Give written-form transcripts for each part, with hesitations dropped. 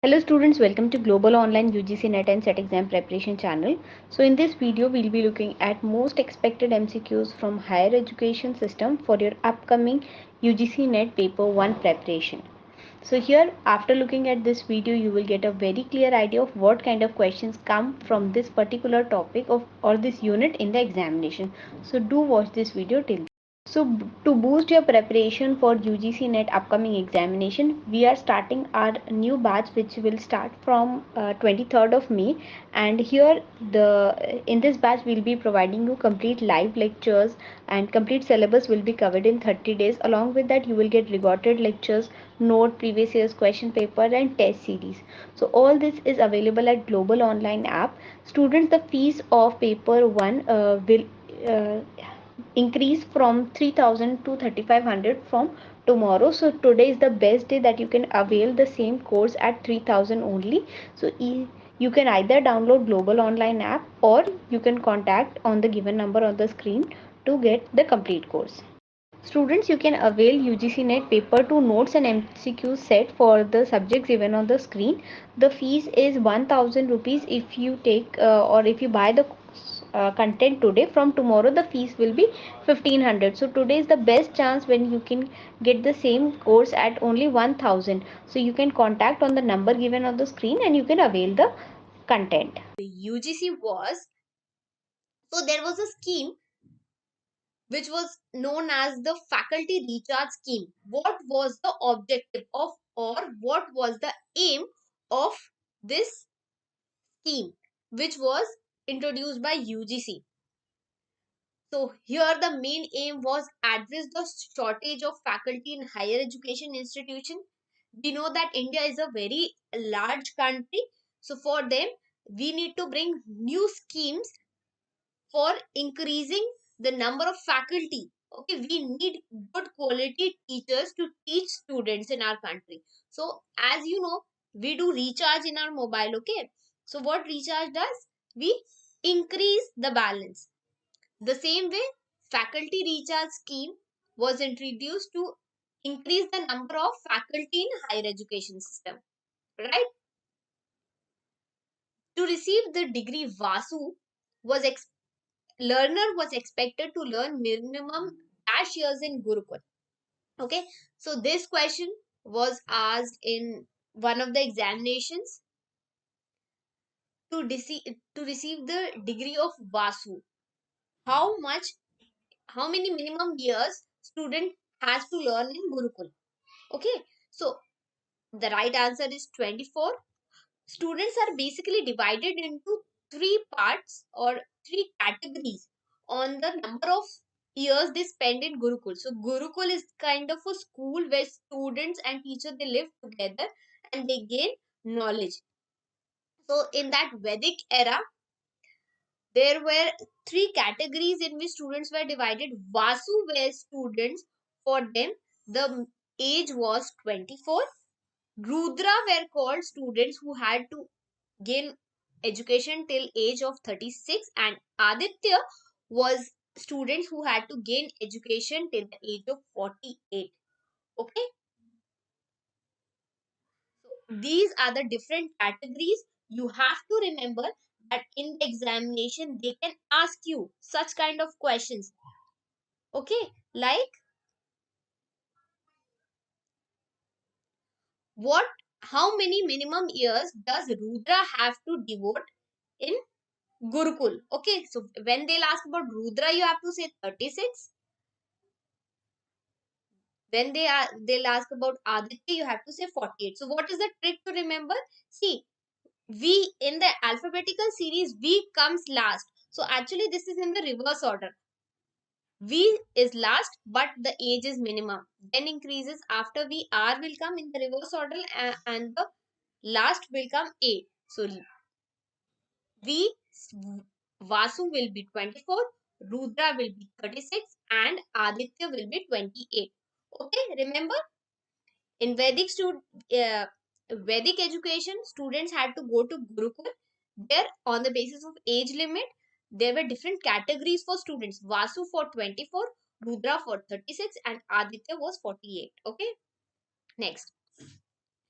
Hello students, welcome to Global Online UGC NET and SET exam preparation channel. So in this video, we'll be looking at most expected MCQs from higher education system for your upcoming UGC NET paper 1 preparation. So here, after looking at this video, you will get a very clear idea of what kind of questions come from this particular topic of or this unit in the examination. So do watch this video till. So to boost your preparation for UGC NET upcoming examination, we are starting our new batch which will start from 23rd of May, and here in this batch we'll be providing you complete live lectures and complete syllabus will be covered in 30 days. Along with that, you will get recorded lectures, note, previous year's question paper and test series. So all this is available at Global Online app. Students, the fees of paper 1 will uh, increase from 3000 to 3500 from tomorrow. So today is the best day that you can avail the same course at 3000 only. So you can either download Global Online app or you can contact on the given number on the screen to get the complete course. Students, you can avail UGC NET paper 2 notes and MCQ set for the subjects given on the screen. The fees is 1000 rupees if you take or if you buy the content today. From tomorrow the fees will be 1500. So today is the best chance when you can get the same course at only 1000. So you can contact on the number given on the screen and you can avail the content. The UGC was, so there was a scheme which was known as the faculty recharge scheme. What was the objective of, or what was the aim of this scheme which was introduced by UGC? So here the main aim was address the shortage of faculty in higher education institution. We know that India is a very large country, so for them we need to bring new schemes for increasing the number of faculty. Okay, we need good quality teachers to teach students in our country. So as you know, we do recharge in our mobile. Okay, so what recharge does, we increase the balance. The same way, faculty recharge scheme was introduced to increase the number of faculty in higher education system, right? To receive the degree Vasu, was learner was expected to learn minimum dash years in Gurukul. Okay, so this question was asked in one of the examinations. To receive the degree of Vasu, how much, how many minimum years student has to learn in Gurukul? Okay, so the right answer is 24. Students are basically divided into three parts or three categories on the number of years they spend in Gurukul. So Gurukul is kind of a school where students and teachers they live together and they gain knowledge. So in that Vedic era, there were three categories in which students were divided. Vasu were students, for them the age was 24. Rudra were called students who had to gain education till age of 36, and Aditya was students who had to gain education till the age of 48. Okay, so these are the different categories. You have to remember that in the examination they can ask you such kind of questions. Okay, like what, how many minimum years does Rudra have to devote in Gurukul? Okay, so when they'll ask about Rudra, you have to say 36. When they'll ask about Aditya, you have to say 48. So what is the trick to remember? See, V in the alphabetical series, V comes last. So actually this is in the reverse order. V is last, but the age is minimum. Then increases after V, R will come in the reverse order and the last will come A. So V, Vasu will be 24, Rudra will be 36 and Aditya will be 28. Okay, remember? In Vedic education, students had to go to Gurukul. There, on the basis of age limit, there were different categories for students. Vasu for 24, Rudra for 36, and Aditya was 48. Okay, next.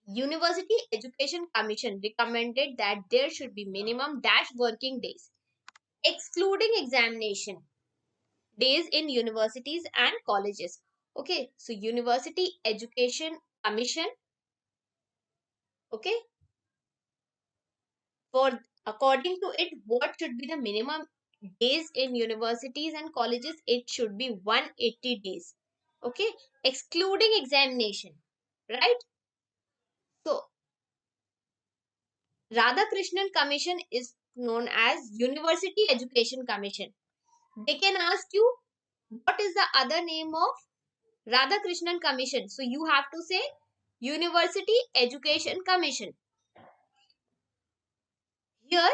University Education Commission recommended that there should be minimum dash working days, excluding examination days in universities and colleges. Okay, so University Education Commission, okay, for according to it, what should be the minimum days in universities and colleges? It should be 180 days. Okay, excluding examination, right? So Radhakrishnan Commission is known as University Education Commission. They can ask you what is the other name of Radhakrishnan Commission. So you have to say University Education Commission. Here,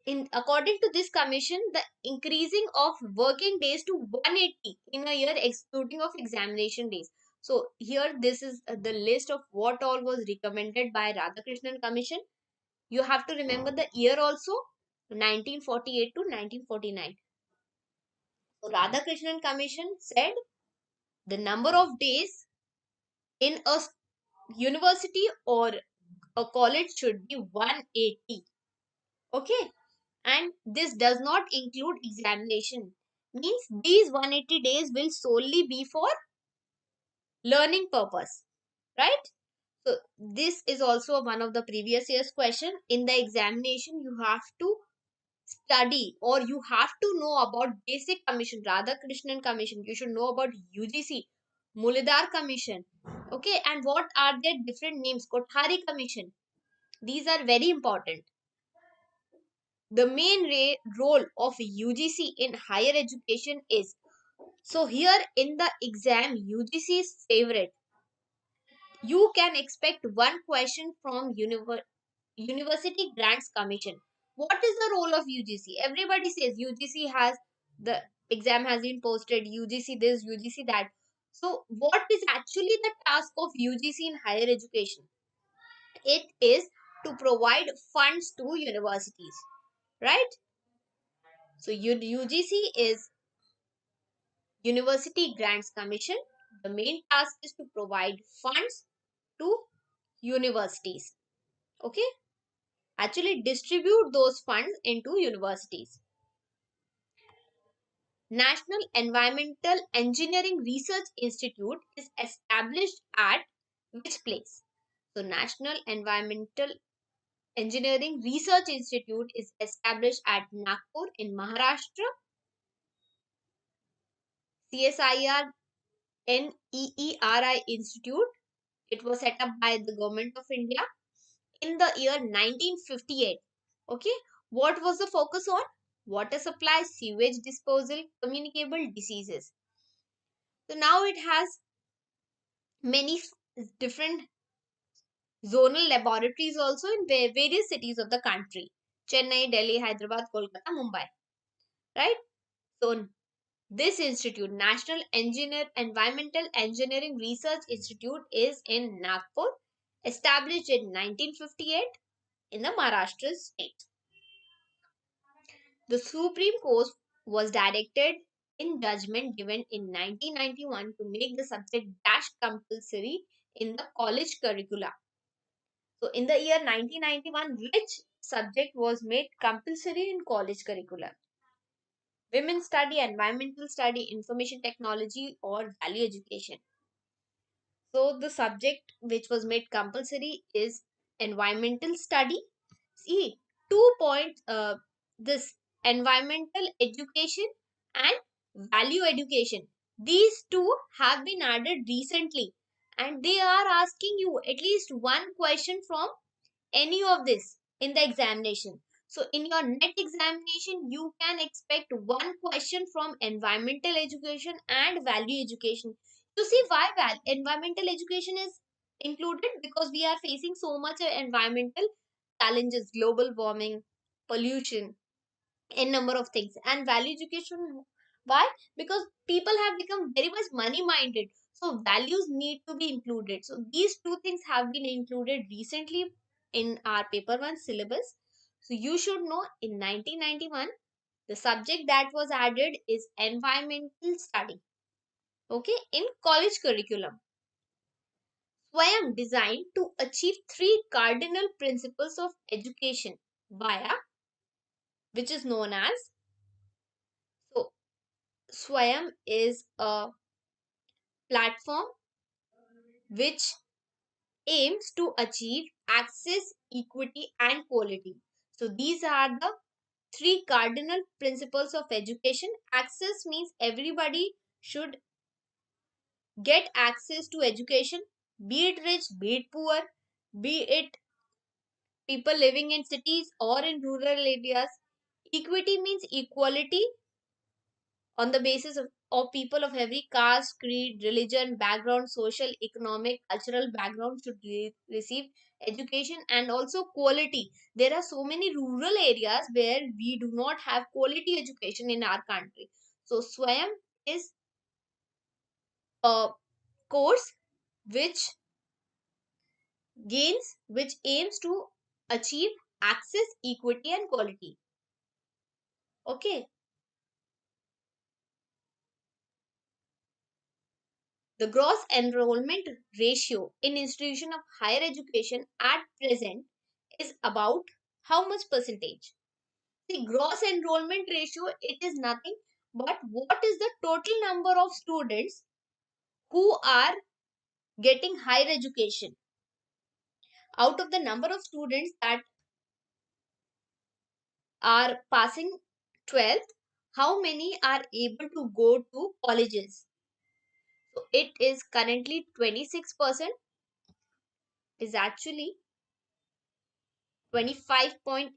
in according to this commission, the increasing of working days to 180 in a year, excluding of examination days. So here, this is the list of what all was recommended by Radhakrishnan Commission. You have to remember the year also, 1948 to 1949. So Radhakrishnan Commission said the number of days in a university or a college should be 180. Okay, and this does not include examination. Means these 180 days will solely be for learning purpose, right? So this is also one of the previous year's question. In the examination, you have to study or you have to know about basic commission, Radhakrishnan Commission. You should know about UGC, Mulidar Commission. Okay, and what are their different names? Kothari Commission. These are very important. The main role of UGC in higher education is, so here in the exam, UGC's favorite, you can expect one question from University Grants Commission. What is the role of UGC? Everybody says UGC has, the exam has been posted, UGC this, UGC that. So what is actually the task of UGC in higher education? It is to provide funds to universities, right? So UGC is University Grants Commission. The main task is to provide funds to universities. Okay, actually distribute those funds into universities. National Environmental Engineering Research Institute is established at which place? So National Environmental Engineering Research Institute is established at Nagpur in Maharashtra. CSIR NEERI Institute, it was set up by the government of India in the year 1958. Okay, what was the focus on? Water supply, sewage disposal, communicable diseases. So now it has many different zonal laboratories also in various cities of the country: Chennai, Delhi, Hyderabad, Kolkata, Mumbai. Right? So this institute, National Environmental Engineering Research Institute, is in Nagpur, established in 1958 in the Maharashtra state. The Supreme Court was directed in judgment given in 1991 to make the subject dash compulsory in the college curricula. So in the year 1991, which subject was made compulsory in college curricula? Women study, environmental study, information technology, or value education. So the subject which was made compulsory is environmental study. See, 2 points, this environmental education and value education. These two have been added recently and they are asking you at least one question from any of this in the examination. So in your net examination, you can expect one question from environmental education and value education. You see why environmental education is included? Because we are facing so much environmental challenges, global warming, pollution, n number of things. And value education, why? Because people have become very much money minded, so values need to be included. So these two things have been included recently in our paper 1 syllabus. So you should know in 1991 the subject that was added is environmental study, okay, in college curriculum. Swayam designed to achieve three cardinal principles of education via which is known as, so Swayam is a platform which aims to achieve access, equity, and quality. So these are the three cardinal principles of education. Access means everybody should get access to education, be it rich, be it poor, be it people living in cities or in rural areas. Equity means equality on the basis of people of every caste, creed, religion, background, social, economic, cultural background should receive education. And also quality. There are so many rural areas where we do not have quality education in our country. So Swayam is a course which which aims to achieve access, equity, and quality. Okay. The gross enrollment ratio in institution of higher education at present is about how much percentage? The gross enrollment ratio, it is nothing but what is the total number of students who are getting higher education. Out of the number of students that are passing 12th, how many are able to go to colleges? So it is currently 26%, is actually 25.8%.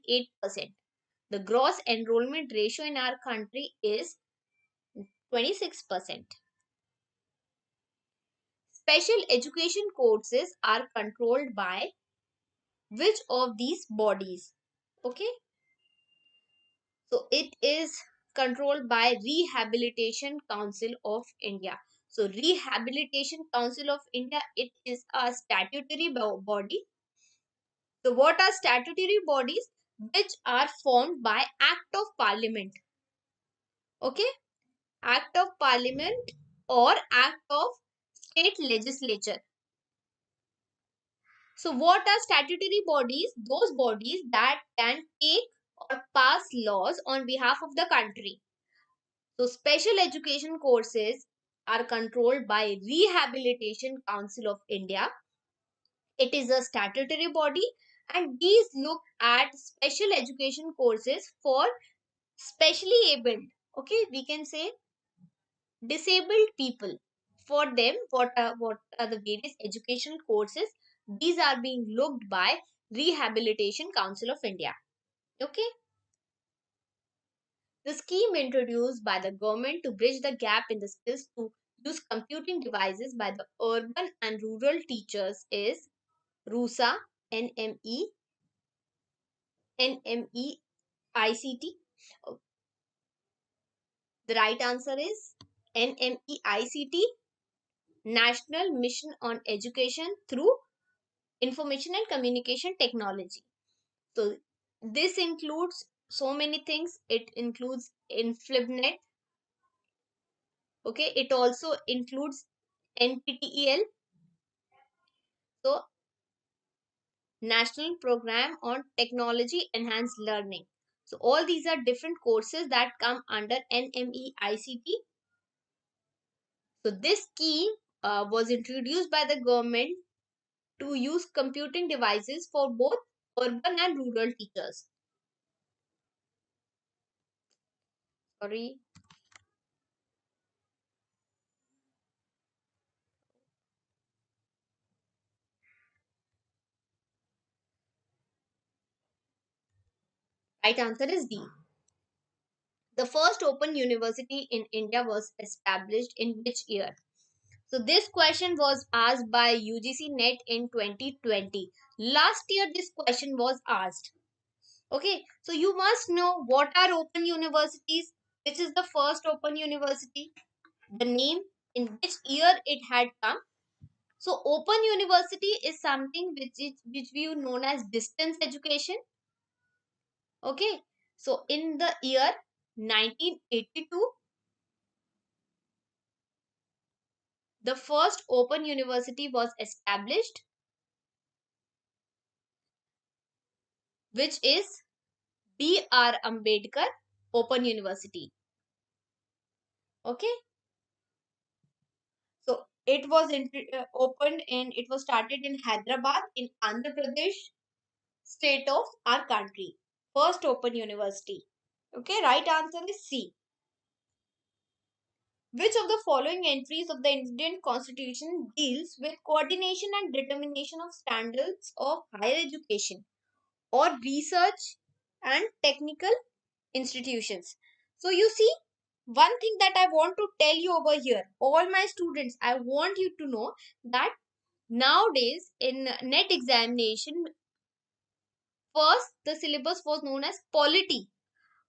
The gross enrollment ratio in our country is 26%. Special education courses are controlled by which of these bodies? Okay, so it is controlled by Rehabilitation Council of India. So Rehabilitation Council of India, it is a statutory body. So what are statutory bodies? Which are formed by Act of Parliament. Okay, Act of Parliament or Act of State Legislature. So what are statutory bodies? Those bodies that can take or pass laws on behalf of the country. So special education courses are controlled by Rehabilitation Council of India. It is a statutory body and these look at special education courses for specially abled. Okay, we can say disabled people. For them, what are the various educational courses? These are being looked by Rehabilitation Council of India. Okay. The scheme introduced by the government to bridge the gap in the skills to use computing devices by the urban and rural teachers is RUSA, NME, NME, ICT. The right answer is NME, ICT, National Mission on Education through Information and Communication Technology. So this includes so many things. It includes InflibNet. Okay, it also includes NPTEL, so National Program on Technology Enhanced Learning. So all these are different courses that come under NME ICT. So this scheme was introduced by the government to use computing devices for both urban and rural teachers. Sorry. Right answer is D. The first open university in India was established in which year? So this question was asked by UGC NET in 2020. Last year this question was asked. Okay, so you must know what are open universities, which is the first open university, the name, in which year it had come. So open university is something which we known as distance education. Okay, so in the year 1982, the first open university was established, which is B.R. Ambedkar Open University. Okay, so it was it was started in Hyderabad in Andhra Pradesh state of our country. First open university. Okay, right answer is C. Which of the following entries of the Indian Constitution deals with coordination and determination of standards of higher education or research and technical institutions? So you see, one thing that I want to tell you over here, all my students, I want you to know that nowadays in net examination, first the syllabus was known as polity,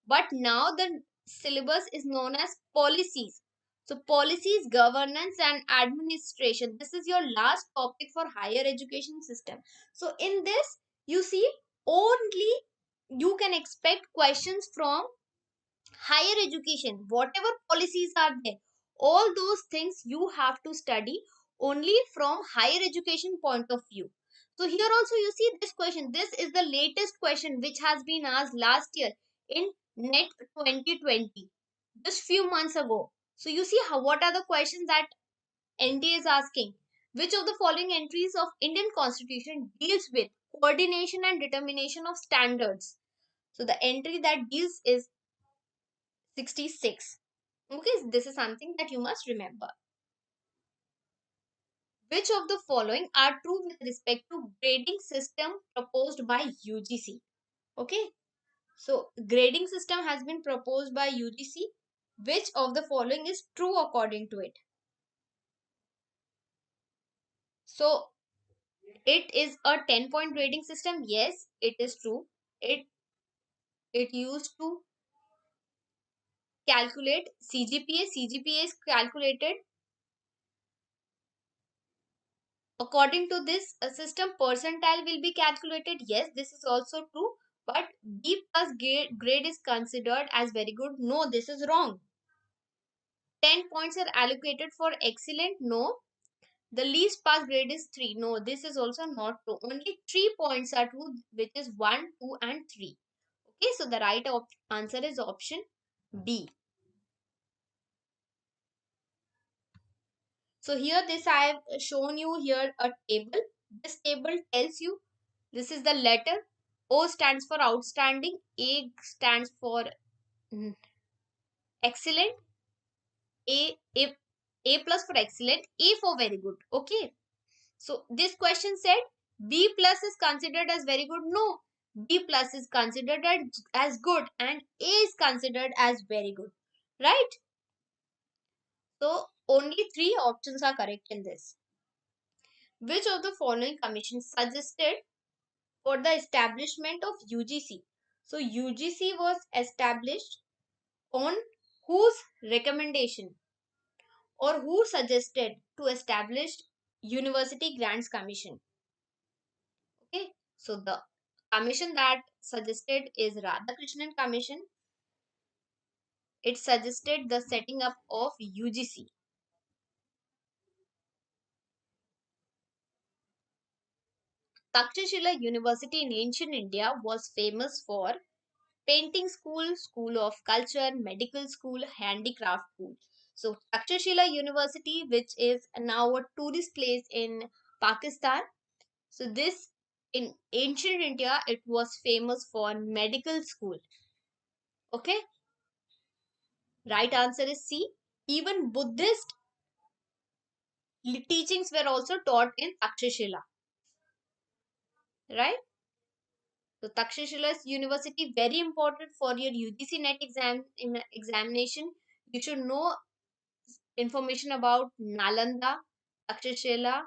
but now the syllabus is known as policies. So policies, governance and administration, this is your last topic for higher education system. So in this you see, only you can expect questions from higher education. Whatever policies are there, all those things you have to study only from higher education point of view. So here also you see this question, this is the latest question which has been asked last year in net 2020, just few months ago. So you see how, what are the questions that NTA is asking. Which of the following entries of Indian Constitution deals with coordination and determination of standards? So the entry that deals is 66. Okay, this is something that you must remember. Which of the following are true with respect to grading system proposed by UGC? Okay, so grading system has been proposed by UGC. Which of the following is true according to it? So it is a 10-point grading system. Yes, it is true. It used to calculate CGPA. CGPA is calculated according to this system. Percentile will be calculated. Yes, this is also true. But B plus grade is considered as very good. No, this is wrong. 10 points are allocated for excellent. No. The least pass grade is 3. No, this is also not true. Only 3 points are true, which is 1, 2 and 3. Okay, so the right answer is option B. So here this I have shown you here a table. This table tells you this is the letter. O stands for outstanding, A stands for mm, excellent, A, A, A plus for excellent, A for very good. Okay. So this question said B plus is considered as very good. No, B plus is considered as good and A is considered as very good. Right? So only three options are correct in this. Which of the following commissions suggested for the establishment of UGC? So UGC was established on whose recommendation or who suggested to establish University Grants Commission? Okay, so the commission that suggested is Radhakrishnan Commission. It suggested the setting up of UGC. Takshashila University in ancient India was famous for painting school, school of culture, medical school, handicraft school. So Takshashila University, which is now a tourist place in Pakistan. So this in ancient India, it was famous for medical school. Okay, right answer is C. Even Buddhist teachings were also taught in Takshashila. Right? So Takshashila University very important for your UGC net examination. You should know information about Nalanda, Takshashila.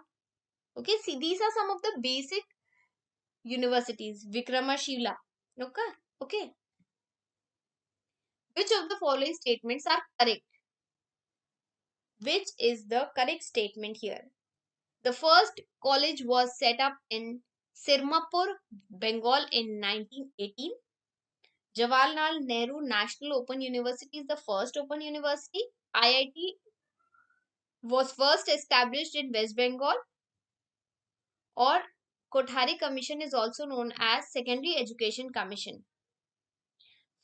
Okay, see these are some of the basic universities. Vikramashila. Okay, okay. Which of the following statements are correct? Which is the correct statement here? The first college was set up in Sirmapur, Bengal in 1918. Jawaharlal Nehru National Open University is the first open university. IIT was first established in West Bengal, or Kothari Commission is also known as Secondary Education Commission.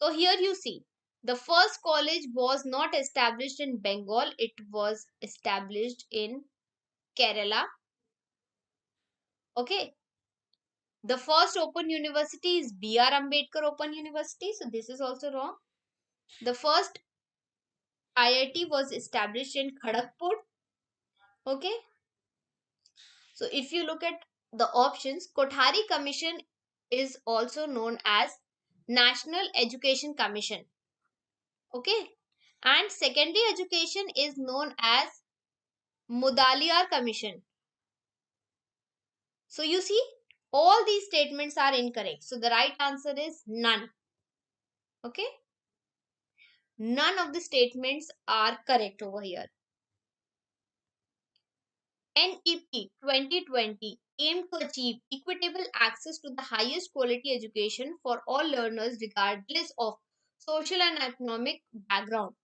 So here you see, the first college was not established in Bengal, it was established in Kerala. Okay. The first open university is B.R. Ambedkar Open University. So this is also wrong. The first IIT was established in Kharagpur. Okay. So if you look at the options, Kothari Commission is also known as National Education Commission. Okay. And secondary education is known as Mudaliar Commission. So you see, all these statements are incorrect. So the right answer is none. Okay. None of the statements are correct over here. NEP 2020 aimed to achieve equitable access to the highest quality education for all learners regardless of social and economic background.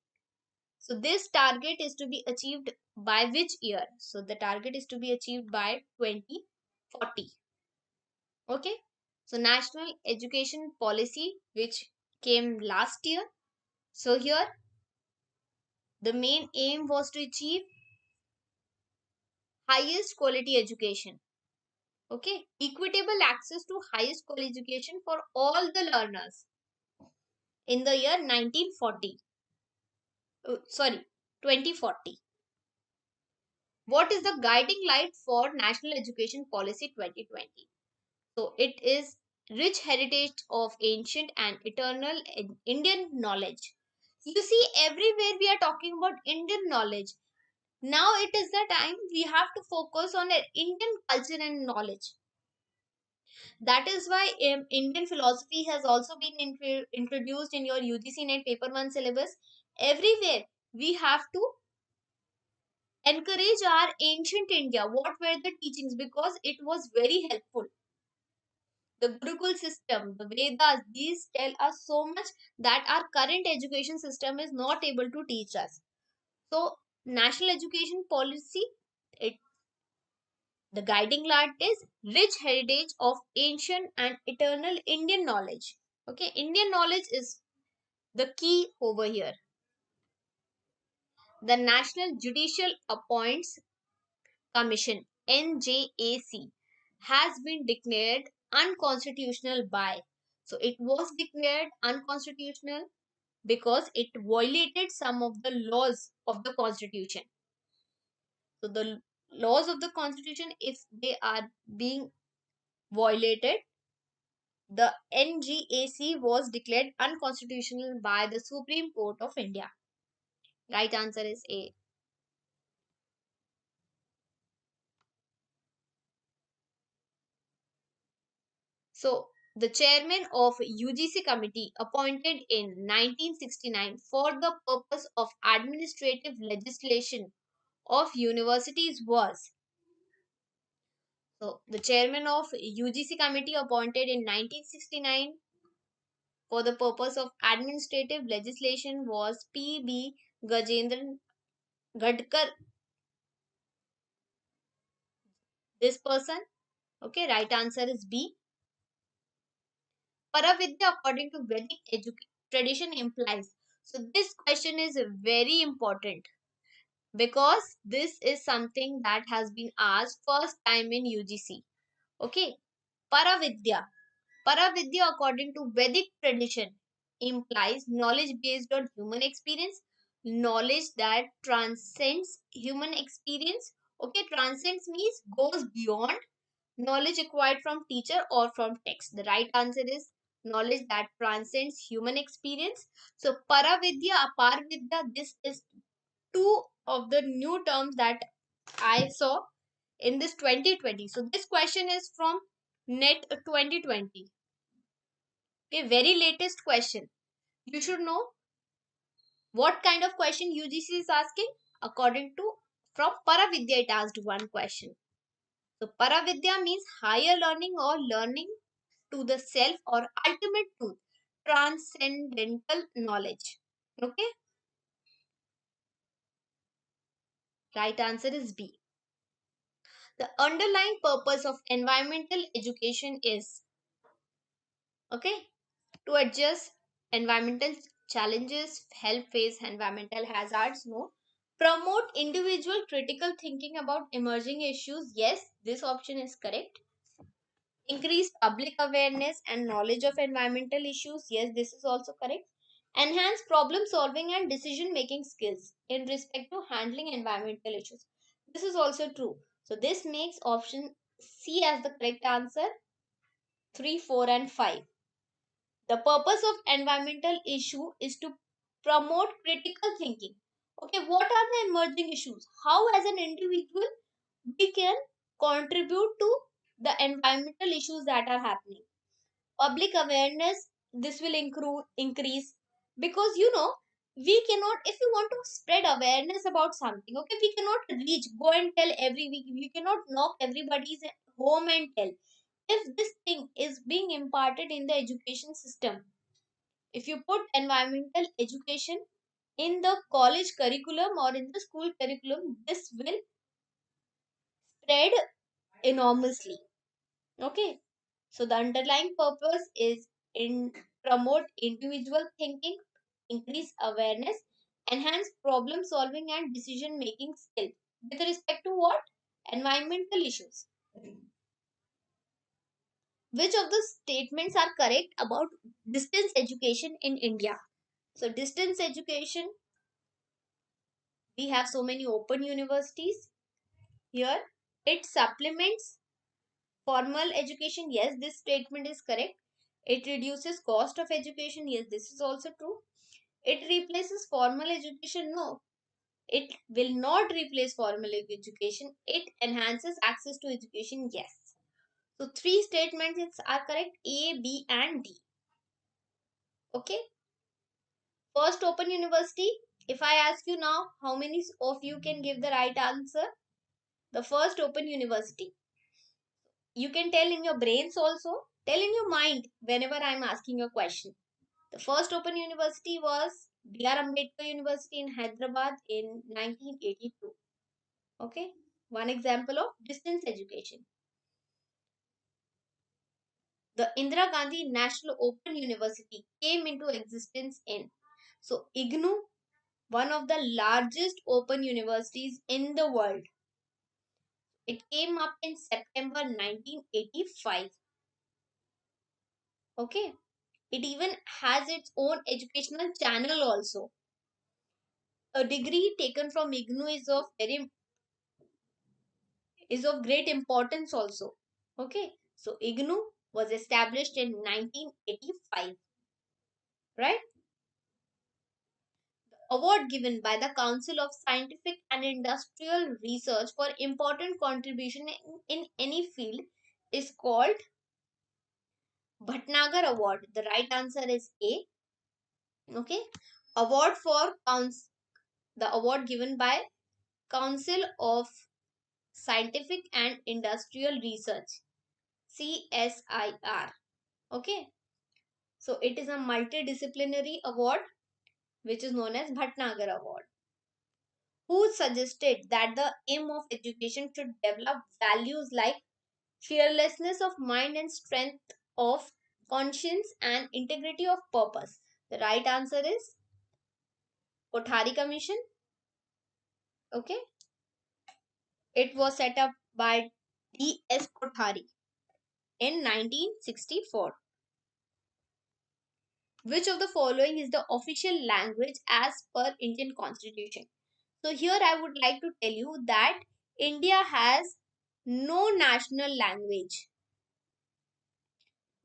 So this target is to be achieved by which year? So the target is to be achieved by 2040. Okay. So National Education Policy, which came last year. So here the main aim was to achieve highest quality education. Okay, equitable access to highest quality education for all the learners in the year 1940. Sorry, 2040. What is the guiding light for National Education Policy 2020? So it is rich heritage of ancient and eternal Indian knowledge. You see, everywhere we are talking about Indian knowledge. Now it is the time we have to focus on Indian culture and knowledge. That is why Indian philosophy has also been introduced in your UGC NET paper 1 syllabus. Everywhere we have to encourage our ancient India. What were the teachings? Because it was very helpful. The Gurukul system, the Vedas, these tell us so much that our current education system is not able to teach us. So, national education policy, it the guiding light is rich heritage of ancient and eternal Indian knowledge. Okay, Indian knowledge is the key over here. The National Judicial Appoints Commission NJAC has been declared unconstitutional by. So it was declared unconstitutional because it violated some of the laws of the constitution. So the laws of the constitution, if they are being violated, the NGAC was declared unconstitutional by the Supreme Court of India. Right answer is A. So, the chairman of UGC committee appointed in 1969 for the purpose of administrative legislation of universities was. So, the chairman of UGC committee appointed in 1969 for the purpose of administrative legislation was P.B. Gajendran Gadkar. This person. Okay, right answer is B. Paravidya, according to Vedic tradition, implies. So, this question is very important because this is something that has been asked first time in UGC. Okay, Paravidya. Paravidya, according to Vedic tradition, implies knowledge based on human experience, knowledge that transcends human experience. Okay, transcends means goes beyond knowledge acquired from teacher or from text. The right answer is knowledge that transcends human experience. So Paravidya, Aparvidya, this is two of the new terms that I saw in this 2020. So this question is from NET 2020. Okay, very latest question. You should know what kind of question UGC is asking. According to from Paravidya, it asked one question. So Paravidya means higher learning or learning to the self or ultimate truth, transcendental knowledge. Okay, Right answer is B. The underlying purpose of environmental education is, okay, to address environmental challenges, help face environmental hazards, no. Promote individual critical thinking about emerging issues, yes, this option is correct. Increase public awareness and knowledge of environmental issues, yes, this is also correct. Enhance problem solving and decision making skills in respect to handling environmental issues, this is also true. So this makes option C as the correct answer. 3, 4 and 5. The purpose of environmental issue is to promote critical thinking. Okay, what are the emerging issues? How, as an individual, we can contribute to the environmental issues that are happening. Public awareness, this will increase, because we cannot, if you want to spread awareness about something, okay, we cannot reach, go and tell every week. We cannot knock everybody's home and tell. If this thing is being imparted in the education system, if you put environmental education in the college curriculum or in the school curriculum, this will spread enormously. Okay, so the underlying purpose is in promote individual thinking, increase awareness, enhance problem solving and decision making skill with respect to what? Environmental issues. Which of the statements are correct about distance education in India? So distance education, we have so many open universities here. It supplements formal education, yes, this statement is correct. It reduces cost of education, yes, this is also true. It replaces formal education, no, it will not replace formal education. It enhances access to education, yes. So three statements are correct, A, B and D. Okay, first open university, if I ask you now, how many of you can give the right answer? The first open university, you can tell in your brains also, tell in your mind whenever I'm asking a question. The first open university was B.R. Ambedkar University in Hyderabad in 1982. Okay, one example of distance education. The Indira Gandhi National Open University came into existence in, so IGNU, one of the largest open universities in the world. It came up in September 1985. Okay, it even has its own educational channel also. A degree taken from IGNU is of great importance also. Okay, so IGNU was established in 1985, right? Award given by the Council of Scientific and Industrial Research for important contribution in any field is called Bhatnagar Award. The right answer is A. Okay, award for the award given by Council of Scientific and Industrial Research, CSIR. Okay, so it is a multidisciplinary award which is known as Bhatnagar Award. Who suggested that the aim of education should develop values like fearlessness of mind and strength of conscience and integrity of purpose? The right answer is Kothari Commission. Okay, it was set up by D.S. Kothari in 1964. Which of the following is the official language as per Indian Constitution? So here I would like to tell you that India has no national language.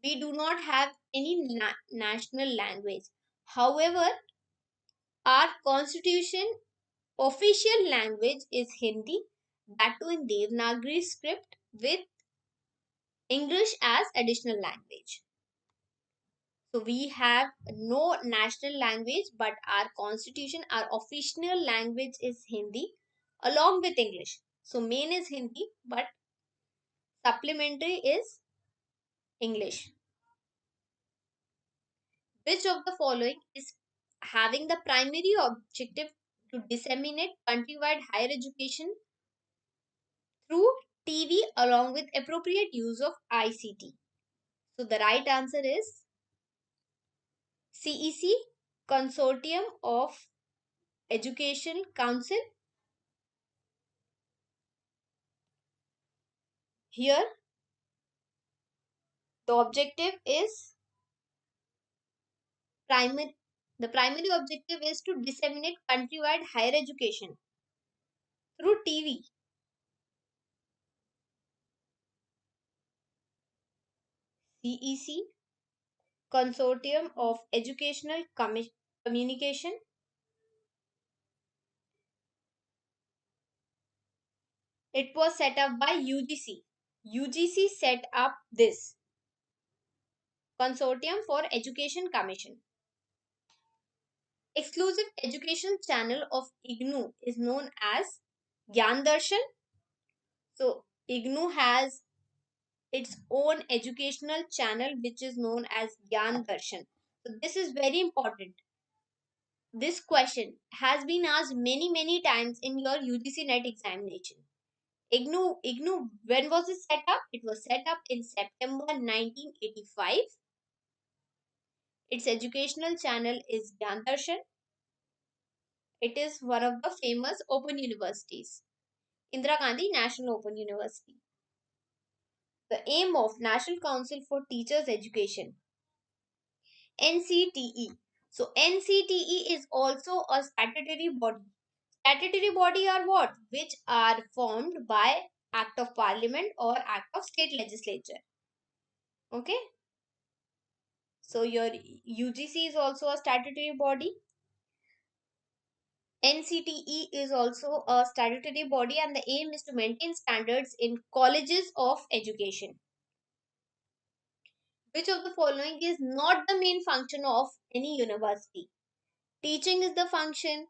We do not have any national language. However, our constitution official language is Hindi, that too in Devanagari script with English as additional language. So we have no national language, but our constitution, our official language is Hindi along with English. So main is Hindi, but supplementary is English. Which of the following is having the primary objective to disseminate countrywide higher education through TV along with appropriate use of ICT. So the right answer is CEC, Consortium of Education Council. Here the objective is primary the primary objective is to disseminate countrywide higher education through TV. CEC, Consortium of Educational Communication. It was set up by UGC. UGC set up this Consortium for Education Commission. Exclusive educational channel of IGNOU is known as Gyan Darshan. So IGNOU has its own educational channel which is known as Gyan Darshan. So this is very important. This question has been asked many times in your UGC NET examination. IGNOU, when was it set up? It was set up in September 1985. Its educational channel is Gyan Darshan. It is one of the famous open universities, Indira Gandhi National Open University. The aim of National Council for Teachers Education, NCTE. So NCTE is also a statutory body. Statutory body are what? Which are formed by Act of Parliament or Act of State Legislature. Okay. So your UGC is also a statutory body. NCTE is also a statutory body and the aim is to maintain standards in colleges of education. Which of the following is not the main function of any university? Teaching is the function,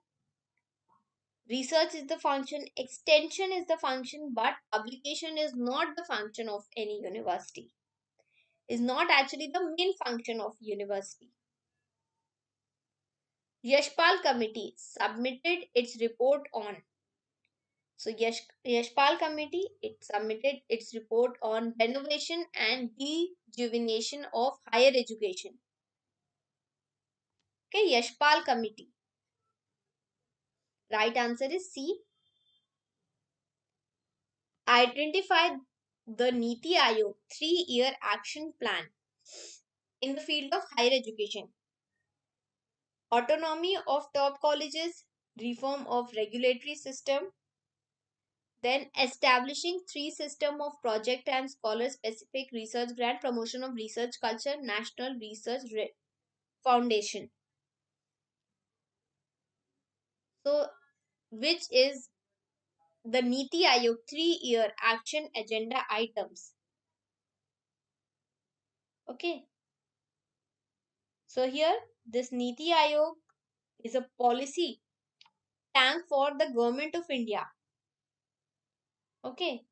research is the function, extension is the function, but publication is not the function of any university. Is not actually the main function of university. Yashpal Committee submitted its report on. So Yashpal Committee, it submitted its report on renovation and rejuvenation of higher education. Okay, Yashpal Committee. Right answer is C. Identify the Niti Aayog 3-year action plan in the field of higher education. Autonomy of top colleges, reform of regulatory system, then establishing 3 system of project and scholar specific research grant, promotion of research culture, national research foundation. So which is the Niti Aayog 3-year action agenda items? Okay. So here this Niti Aayog is a policy tank for the government of India. Okay.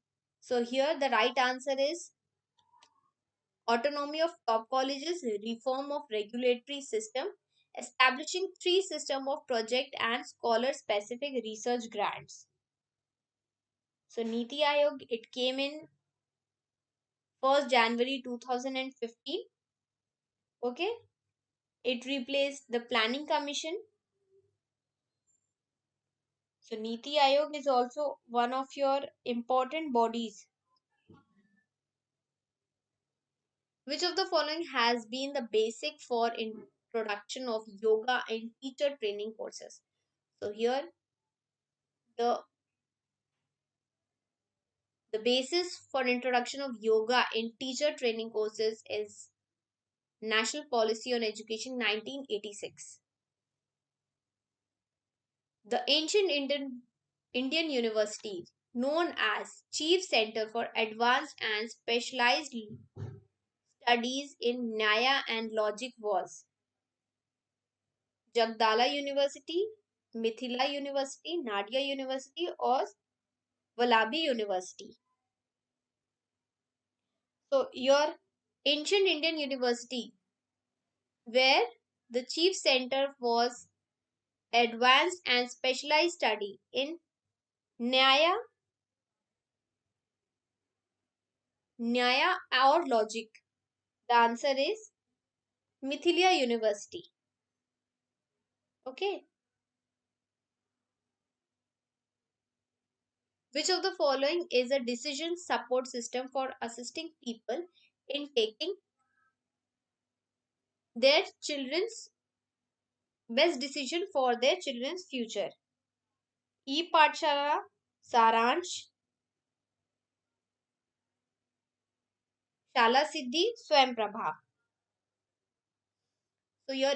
So here the right answer is autonomy of top colleges, reform of regulatory system, establishing 3 system of project and scholar specific research grants. So Niti Aayog, it came in 1st January 2015. Okay. It replaced the Planning Commission. So Niti Aayog is also one of your important bodies. Which of the following has been the basic for introduction of yoga in teacher training courses? So here the basis for introduction of yoga in teacher training courses is National Policy on Education 1986. The ancient Indian University known as Chief Center for Advanced and Specialized Studies in Nyaya and Logic was Jagdala University, Mithila University, Nadia University or Vallabhi University. So your ancient Indian University where the chief center was advanced and specialized study in Nyaya, Nyaya or logic? The answer is Mithilia University. Okay. Which of the following is a decision support system for assisting people in taking their children's best decision for their children's future? E-Pathshala, Saransh, Shala Siddhi, Swayam Prabha. So your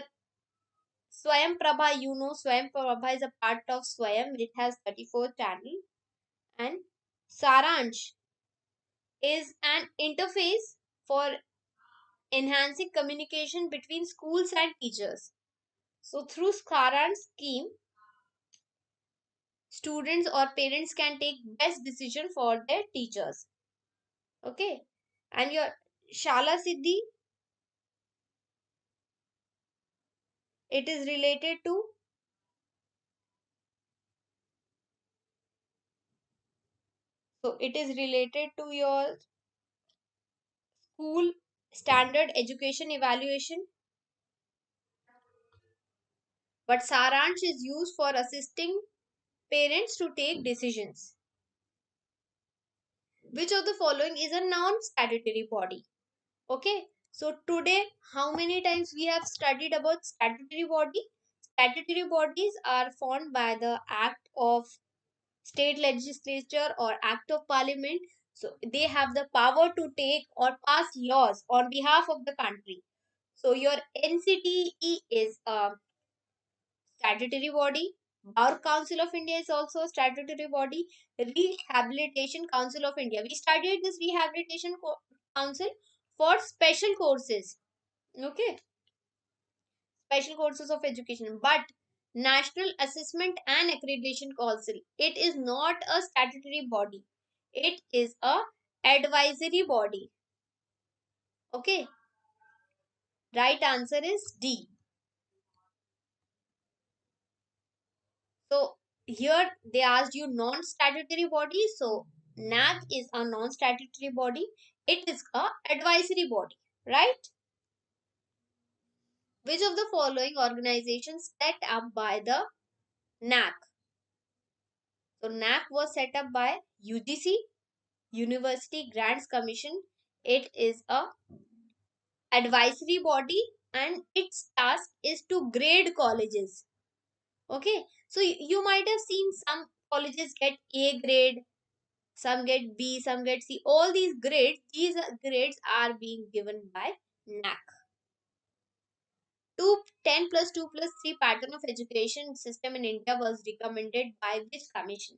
Swayam Prabha, you know Swayam Prabha is a part of Swayam. It has 34 channels. And Saransh is an interface for enhancing communication between schools and teachers. So through Saransh scheme, students or parents can take best decision for their teachers. Okay. And your Shala Siddhi, it is related to your school standard education evaluation, but Saransh is used for assisting parents to take decisions. Which of the following is a non-statutory body? Okay, so today how many times we have studied about statutory body? Statutory bodies are formed by the act of state legislature or act of parliament. So they have the power to take or pass laws on behalf of the country. So your NCTE is a statutory body. Bar Council of India is also a statutory body. Rehabilitation Council of India. We studied this Council for special courses. Okay, special courses of education. But National Assessment and Accreditation Council, it is not a statutory body. It is a advisory body. Okay, right answer is D. So here they asked you non-statutory body. So NAC is a non-statutory body. It is a advisory body, right? Which of the following organizations set up by the NAC? So NAC was set up by UGC, University Grants Commission. It is a advisory body and its task is to grade colleges. Okay, so you might have seen some colleges get A grade, some get B, some get C. All these grades, grades are being given by NAC. 10 plus 2 plus 3 pattern of education system in India was recommended by which commission?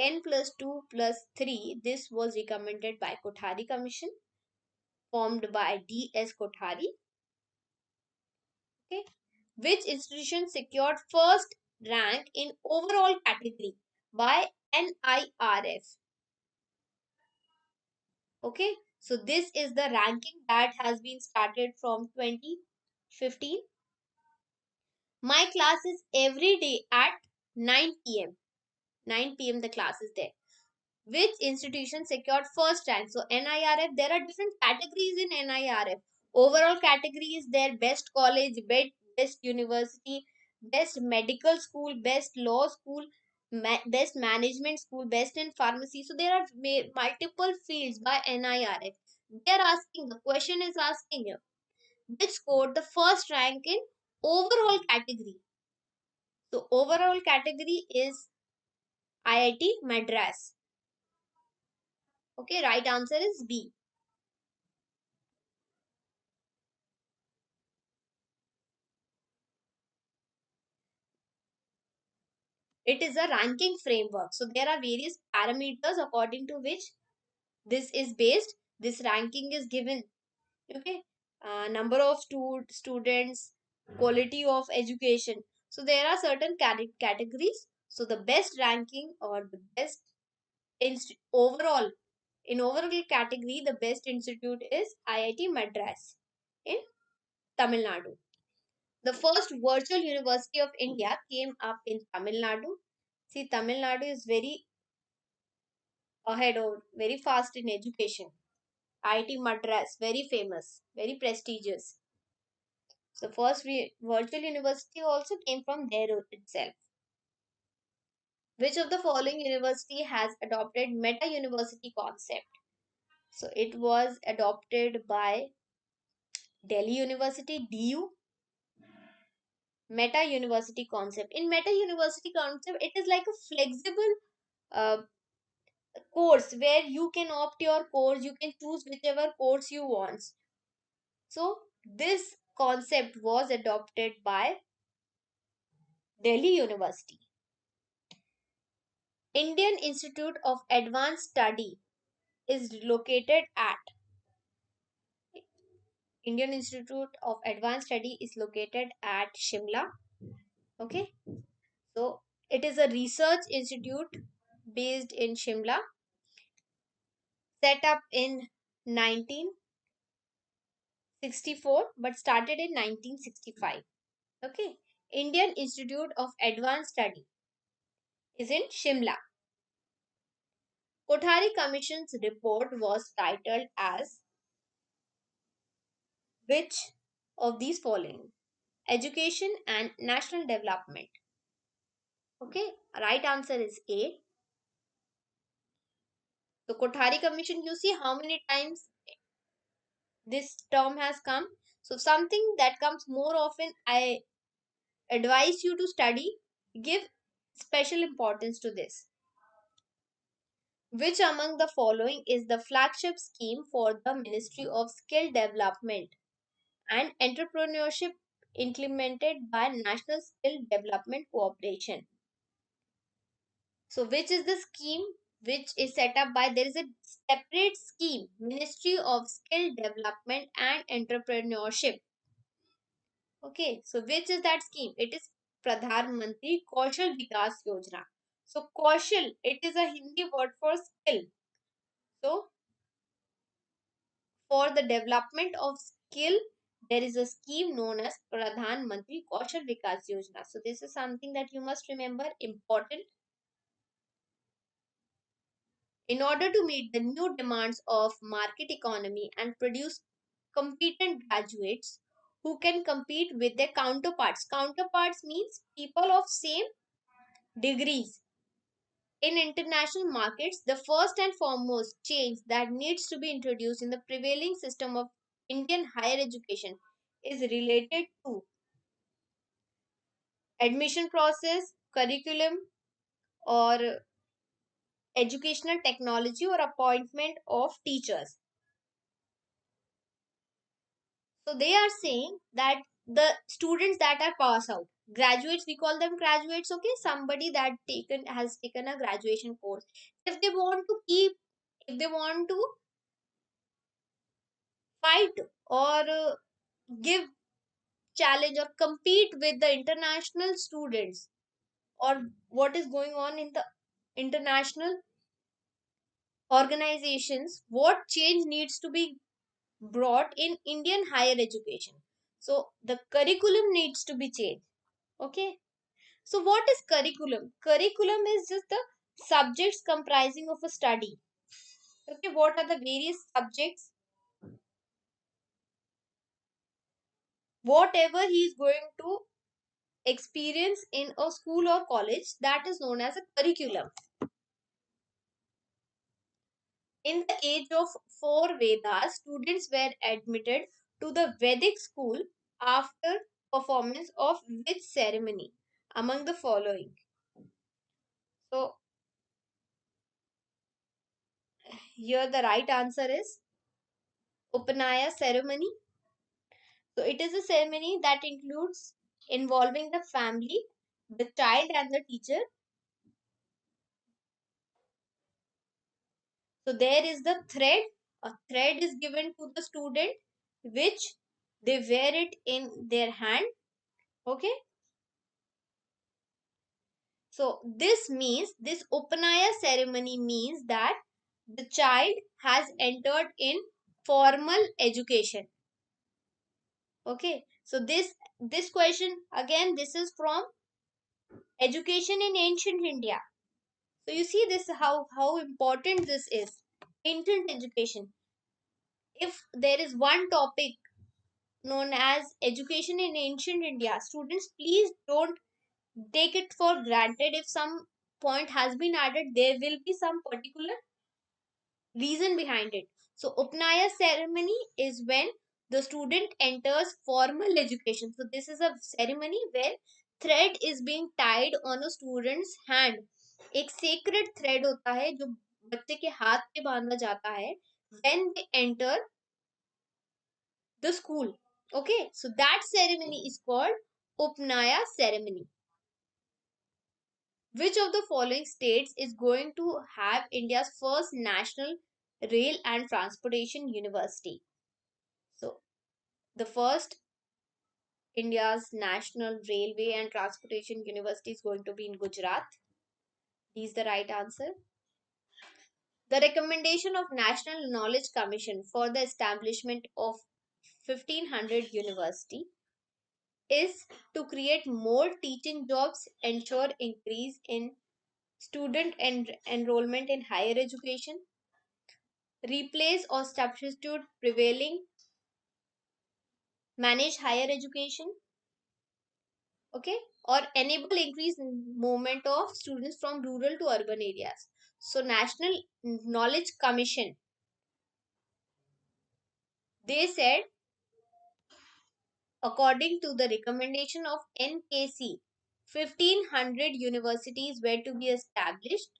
10 plus 2 plus 3, this was recommended by Kothari Commission, formed by D.S. Kothari. Okay. Which institution secured first rank in overall category by NIRF? Okay, so this is the ranking that has been started from 2015. My class is every day at 9 p.m. 9 p.m. the class is there. Which institution secured first rank? So NIRF, there are different categories in NIRF. Overall category is there: best college, best university, best medical school, best law school, best management school, best in pharmacy. So there are multiple fields by NIRF. They are asking, the question is asking you, which scored the first rank in overall category? So overall category is IIT Madras. Okay, right answer is B. It is a ranking framework. So there are various parameters according to which this is based. This ranking is given. Okay, number of students, quality of education. So there are certain categories. So the best ranking or the best overall, in overall category, the best institute is IIT Madras in Tamil Nadu. The first virtual university of India came up in Tamil Nadu. See, Tamil Nadu is very ahead or very fast in education. IIT Madras, very famous, very prestigious. The first virtual university also came from there itself. Which of the following university has adopted meta university concept? So it was adopted by Delhi University, DU. Meta university concept. In meta university concept, it is like a flexible uh, course where you can opt your course, you can choose whichever course you want. So this concept was adopted by Delhi University. Indian Institute of Advanced Study is located at Indian Institute of Advanced Study is located at Shimla. Okay, so it is a research institute based in Shimla, set up in 1964 but started in 1965. Okay, Indian Institute of Advanced Study is in Shimla. Kothari Commission's report was titled as which of these following? Education and national development. Okay, right answer is A. The Kothari Commission, you see how many times this term has come. So something that comes more often, I advise you to study, give special importance to this. Which among the following is the flagship scheme for the Ministry of Skill Development and Entrepreneurship implemented by National Skill Development Cooperation? So which is the scheme which is set up by, there is a separate scheme, Ministry of Skill Development and Entrepreneurship. Okay, so which is that scheme? It is Pradhan Mantri Kaushal Vikas Yojana. So Kaushal, it is a Hindi word for skill. So for the development of skill, there is a scheme known as Pradhan Mantri Kaushal Vikas Yojana. So this is something that you must remember, important. In order to meet the new demands of market economy and produce competent graduates who can compete with their counterparts. Counterparts means people of same degrees. In international markets, the first and foremost change that needs to be introduced in the prevailing system of Indian higher education is related to admission process, curriculum, or educational technology or appointment of teachers. So they are saying that the students that are pass out, graduates, we call them graduates, okay, somebody that has taken a graduation course. If they want to keep, if they want to fight or give challenge or compete with the international students or what is going on in the international organizations, what change needs to be brought in Indian higher education? So the curriculum needs to be changed. Okay, so what is curriculum? Curriculum is just the subjects comprising of a study. Okay, what are the various subjects, whatever he is going to experience in a school or college, that is known as a curriculum. In the age of 4 Vedas, students were admitted to the Vedic school after performance of which ceremony among the following? So here the right answer is Upanaya ceremony. So it is a ceremony that includes involving the family, the child and the teacher. So there is the thread. A thread is given to the student which they wear it in their hand. Okay. So this means, this Upanaya ceremony means that the child has entered in formal education. Okay. So this question again, this is from education in ancient India. So you see this how important this is. Ancient education. If there is one topic known as education in ancient India, students please don't take it for granted. If some point has been added, there will be some particular reason behind it. So Upnaya ceremony is when the student enters formal education. So this is a ceremony where thread is being tied on a student's hand. एक sacred thread होता है जो बच्चे के हाथ पे बांधा जाता है when they enter the school. Okay, so that ceremony is called Upnaya ceremony. Which of the following states is going to have India's first national rail and transportation university? So, the first India's national railway and transportation university is going to be in Gujarat. Is the right answer. The recommendation of National Knowledge Commission for the establishment of 1500 university is to create more teaching jobs, ensure increase in student enrollment in higher education, replace or substitute prevailing, manage higher education, okay, or enable increased movement of students from rural to urban areas. So National Knowledge Commission, they said according to the recommendation of NKC, 1500 universities were to be established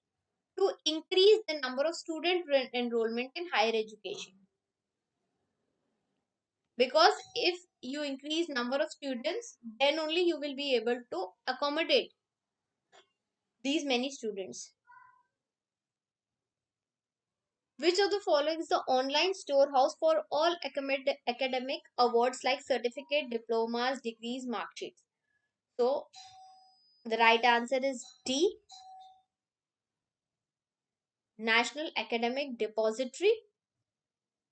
to increase the number of student enrollment in higher education. Because if you increase number of students, then only you will be able to accommodate these many students. Which of the following is the online storehouse for all academic awards like certificate, diplomas, degrees, marksheets? So the right answer is D, National Academic Depository.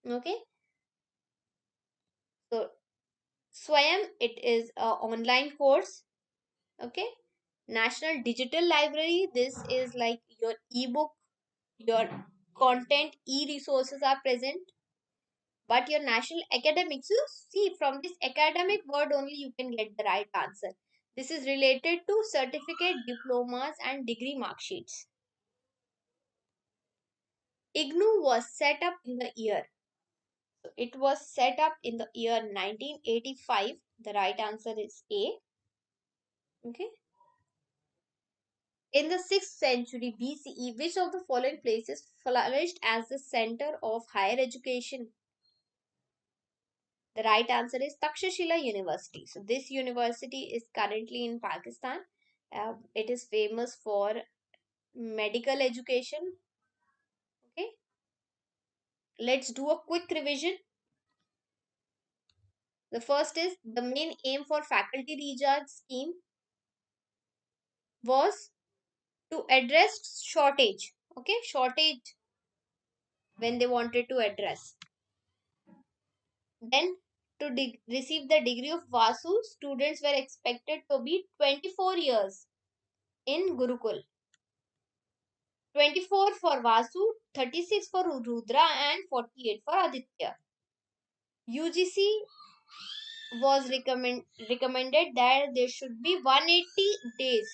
Okay, so Swayam, it is a online course. Okay, National Digital Library, this is like your ebook, your content, e-resources are present. But your national academics, you see from this academic word only you can get the right answer. This is related to certificate, diplomas and degree mark sheets. IGNU was set up in the year. So it was set up in the year 1985. The right answer is A. Okay. In the 6th century BCE, which of the following places flourished as the center of higher education? The right answer is Takshashila University. So this university is currently in Pakistan. It is famous for medical education. Okay, let's do a quick revision. The first is the main aim for faculty recharge scheme was to address shortage. Okay, shortage when they wanted to address. Then to receive the degree of Vasu, students were expected to be 24 years in Gurukul. 24 for Vasu, 36 for Rudra and 48 for Aditya. UGC was recommended that there should be 180 days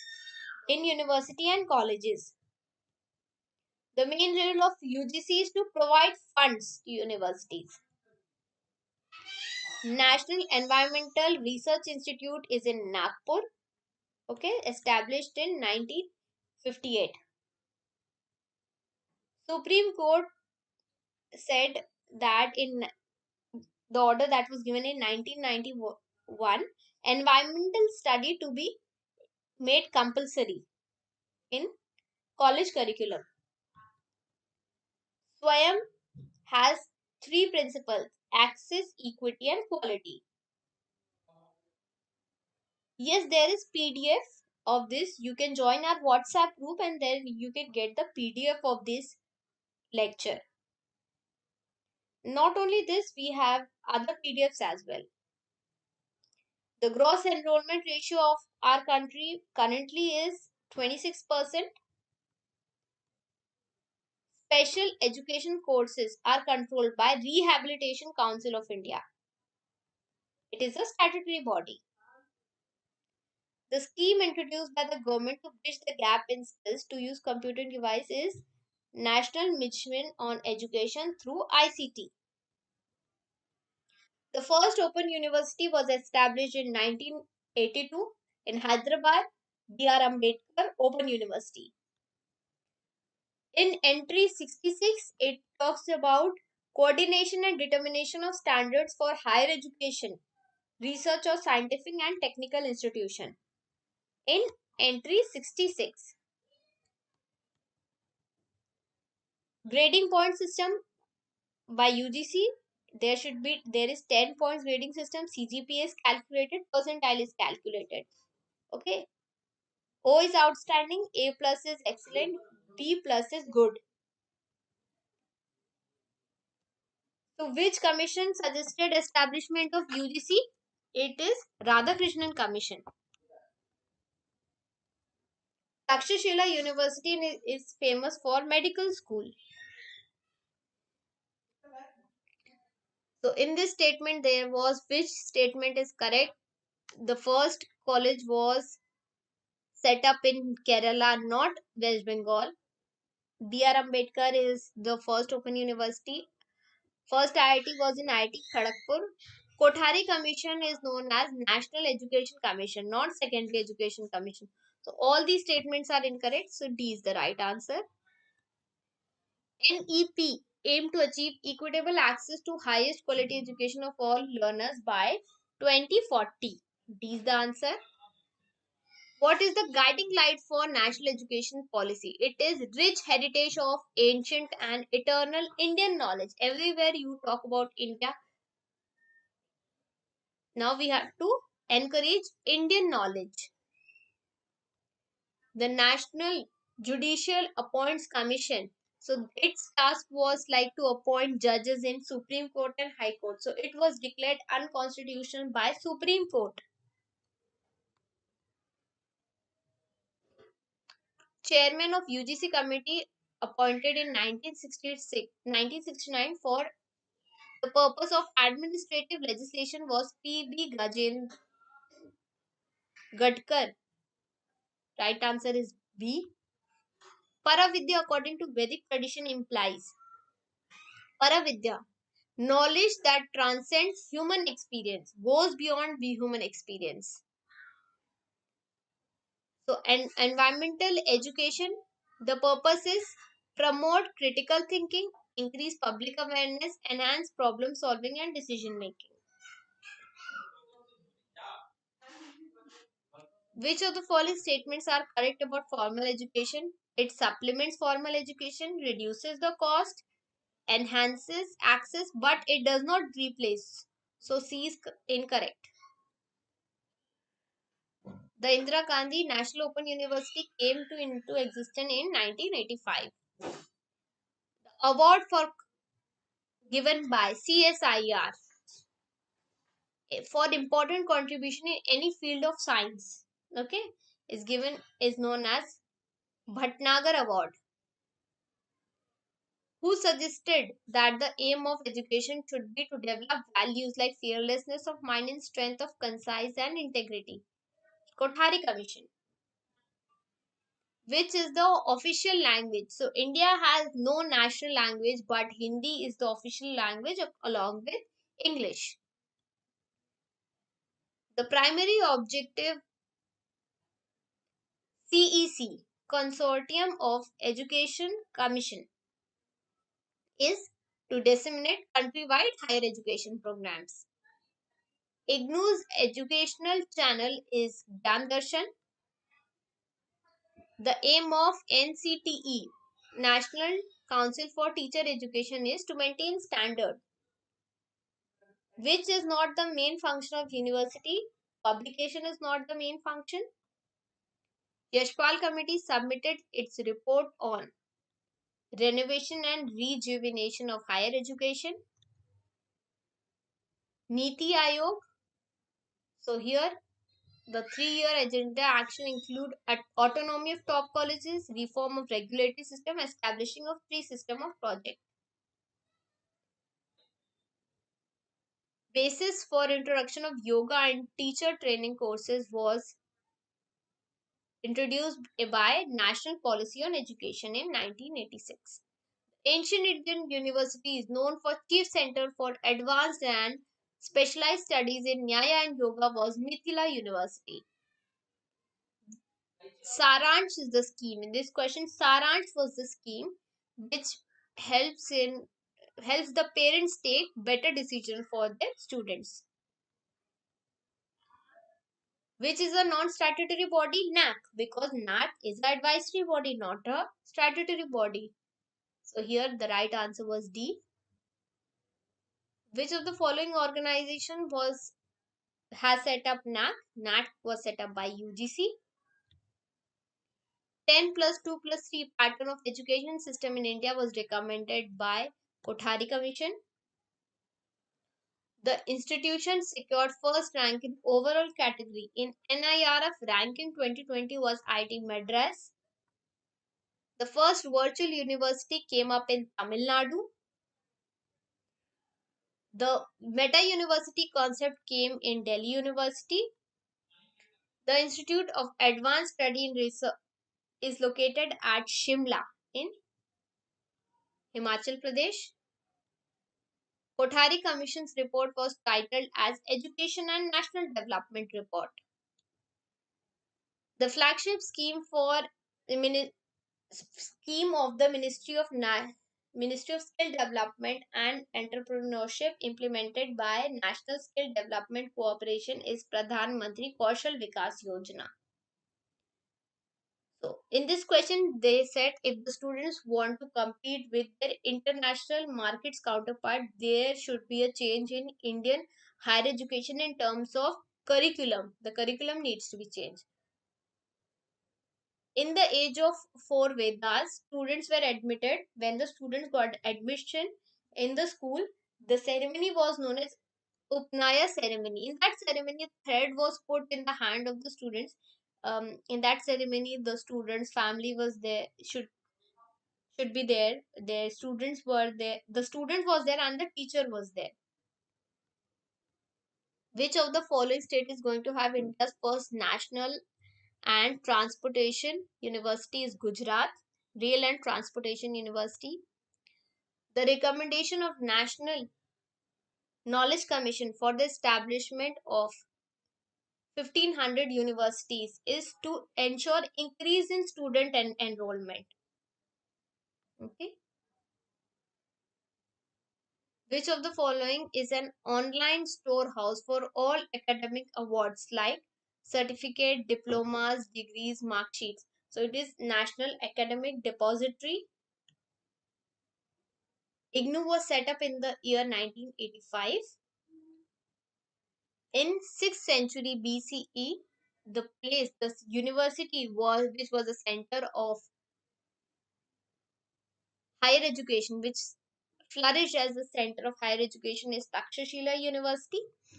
in university and colleges. The main role of UGC is to provide funds to universities. National Environmental Research Institute is in Nagpur, okay, established in 1958. Supreme Court said that in the order that was given in 1991, environmental study to be made compulsory in college curriculum. Swayam has three principles: access, equity and quality. Yes, there is PDF of this. You can join our WhatsApp group and then you can get the PDF of this lecture. Not only this, we have other PDFs as well. The gross enrollment ratio of our country currently is 26%. Special education courses are controlled by Rehabilitation Council of India. It is a statutory body. The scheme introduced by the government to bridge the gap in skills to use computing device is National Mission on Education through ICT. The first open university was established in 1982 in Hyderabad, B.R. Ambedkar Open University. In entry 66, it talks about coordination and determination of standards for higher education, research or scientific and technical institution. In entry 66, grading point system by UGC, there is 10 points grading system, CGPA is calculated, percentile is calculated. Okay. O is outstanding, A plus is excellent, B plus is good. So which commission suggested establishment of UGC? It is Radhakrishnan Commission. Takshashila University is famous for medical school. So in this statement there was, which statement is correct? The first college was set up in Kerala, not West Bengal. B.R. Ambedkar is the first open university. First IIT was in IIT Kharagpur. Kothari Commission is known as National Education Commission, not Secondary Education Commission. So all these statements are incorrect. So D is the right answer. NEP aim to achieve equitable access to highest quality education of all learners by 2040. D is the answer. What is the guiding light for national education policy? It is rich heritage of ancient and eternal Indian knowledge. Everywhere you talk about India, now we have to encourage Indian knowledge. The National Judicial Appoints Commission. So its task was like to appoint judges in Supreme Court and High Court. So it was declared unconstitutional by Supreme Court. Chairman of UGC committee appointed in 1969 for the purpose of administrative legislation was P.B. Gadkar. Right answer is B. Paravidya, according to Vedic tradition, implies Paravidya, knowledge that transcends human experience, goes beyond the human experience. So, environmental education, the purpose is promote critical thinking, increase public awareness, enhance problem solving and decision making. Which of the following statements are correct about formal education? It supplements formal education, reduces the cost, enhances access, but it does not replace. So C is incorrect. The Indira Gandhi National Open University came into existence in 1985. Award for given by CSIR for important contribution in any field of science. Okay, is known as Bhatnagar Award. Who suggested that the aim of education should be to develop values like fearlessness of mind and strength of concise and integrity? Kothari Commission. Which is the official language? So India has no national language, but Hindi is the official language along with English. The primary objective CEC, Consortium of Education Commission, is to disseminate countrywide higher education programs. IGNOU's educational channel is Gyandarshan. The aim of NCTE, National Council for Teacher Education, is to maintain standard. Which is not the main function of university? Publication is not the main function. Yashpal Committee submitted its report on renovation and rejuvenation of higher education. Niti Aayog So here the 3-year agenda action include autonomy of top colleges, reform of regulatory system, establishing of free system of project. Basis for introduction of yoga and teacher training courses was introduced by National Policy on Education in 1986. Ancient Indian University is known for chief center for advanced and specialized studies in Nyaya and Yoga was Mithila University. Saransh is the scheme. In this question, Saransh was the scheme which helps in helps the parents take better decision for their students. Which is a non-statutory body? NAC, because NAC is an advisory body, not a statutory body. So here the right answer was D. Which of the following organization has set up NAC? NAC was set up by UGC. 10 plus 2 plus 3 pattern of education system in India was recommended by Kothari Commission. The institution secured first rank in overall category in NIRF ranking 2020 was IIT Madras. The first virtual university came up in Tamil Nadu. The Meta University concept came in Delhi University. The Institute of Advanced Study in Research is located at Shimla in Himachal Pradesh. Kothari Commission's report was titled as Education and National Development Report. The flagship scheme for the scheme of the Ministry of Skill Development and Entrepreneurship implemented by National Skill Development Cooperation is Pradhan Mantri Kaushal Vikas Yojana. So, in this question, they said if the students want to compete with their international markets counterpart, there should be a change in Indian higher education in terms of curriculum. The curriculum needs to be changed. In the age of 4 Vedas, students were admitted. When the students got admission in the school, the ceremony was known as Upnaya ceremony. In that ceremony, a thread was put in the hand of the students. In that ceremony, the students' family was there, should be there. Their students were there. The student was there, and the teacher was there. Which of the following state is going to have India's first national and transportation university is Gujarat, Rail and Transportation University. The recommendation of National Knowledge Commission for the establishment of 1500 universities is to ensure increase in student enrollment. Okay. Which of the following is an online storehouse for all academic awards like certificate, diplomas, degrees, mark sheets? So it is National Academic Depository. IGNU was set up in the year 1985. In 6th century BCE, the university which was a center of higher education, which flourished as the center of higher education, is Takshashila University.